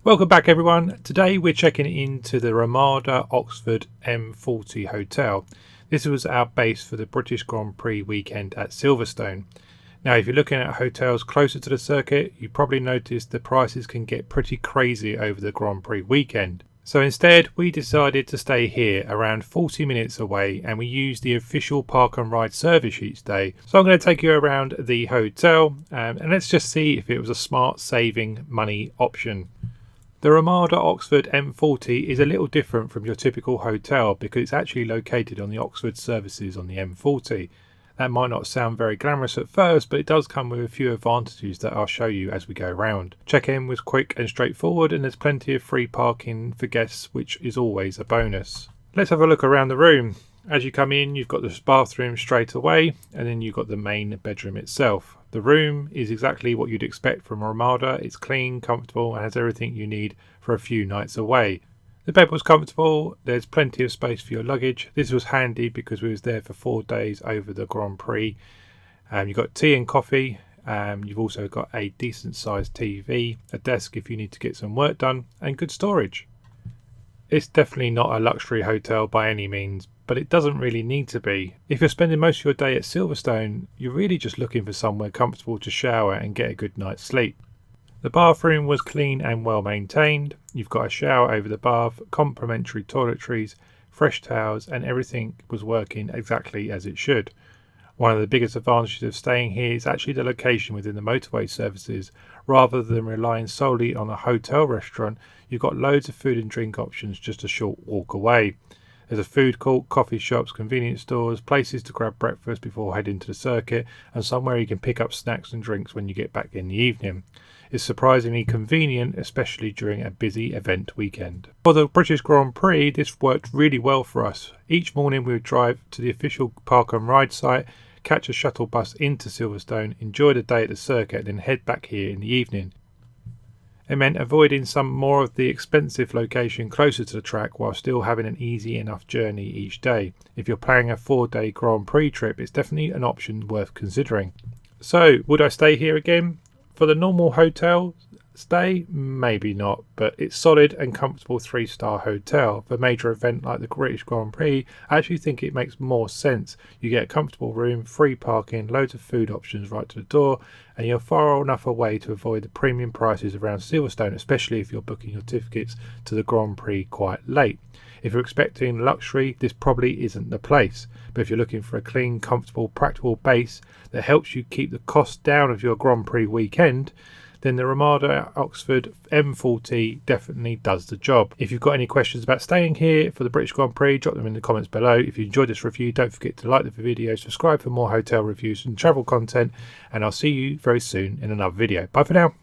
Welcome back everyone. Today we're checking into the Ramada Oxford M40 hotel. This was our base for the British Grand Prix weekend at Silverstone. Now if you're looking at hotels closer to the circuit, you probably noticed the prices can get pretty crazy over the Grand Prix weekend. So instead we decided to stay here around 40 minutes away, and we used the official park and ride service each day. So I'm going to take you around the hotel and let's just see if it was a smart saving money option. The Ramada Oxford M40 is a little different from your typical hotel because it's actually located on the Oxford services on the M40. That might not sound very glamorous at first, but it does come with a few advantages that I'll show you as we go around. Check-in was quick and straightforward, and there's plenty of free parking for guests, which is always a bonus. Let's have a look around the room. As you come in, you've got the bathroom straight away, and then you've got the main bedroom itself. The room is exactly what you'd expect from Ramada. It's clean, comfortable, and has everything you need for a few nights away. The bed was comfortable. There's plenty of space for your luggage. This was handy because we was there for 4 days over the Grand Prix. You've got tea and coffee. You've also got a decent sized TV, a desk if you need to get some work done, and good storage. It's definitely not a luxury hotel by any means, but it doesn't really need to be. If you're spending most of your day at Silverstone, you're really just looking for somewhere comfortable to shower and get a good night's sleep. The bathroom was clean and well maintained. You've got a shower over the bath, complimentary toiletries, fresh towels, and everything was working exactly as it should. One of the biggest advantages of staying here is actually the location within the motorway services. Rather than relying solely on a hotel restaurant, you've got loads of food and drink options just a short walk away. There's a food court, coffee shops, convenience stores, places to grab breakfast before heading to the circuit, and somewhere you can pick up snacks and drinks when you get back in the evening. It's surprisingly convenient, especially during a busy event weekend. For the British Grand Prix, this worked really well for us. Each morning we would drive to the official park and ride site, catch a shuttle bus into Silverstone, enjoy the day at the circuit, and then head back here in the evening. It meant avoiding some more of the expensive location closer to the track while still having an easy enough journey each day. If you're planning a 4-day Grand Prix trip, it's definitely an option worth considering. So, would I stay here again? For the normal hotel stay, maybe not, but it's solid and comfortable 3-star hotel. For a major event like the British Grand Prix, I actually think it makes more sense. You get a comfortable room, free parking, loads of food options right to the door, and you're far enough away to avoid the premium prices around Silverstone, especially if you're booking your tickets to the Grand Prix quite late. If you're expecting luxury, this probably isn't the place. But if you're looking for a clean, comfortable, practical base that helps you keep the cost down of your Grand Prix weekend, then the Ramada Oxford M40 definitely does the job. If you've got any questions about staying here for the British Grand Prix, drop them in the comments below. If you enjoyed this review, don't forget to like the video, subscribe for more hotel reviews and travel content, and I'll see you very soon in another video. Bye for now.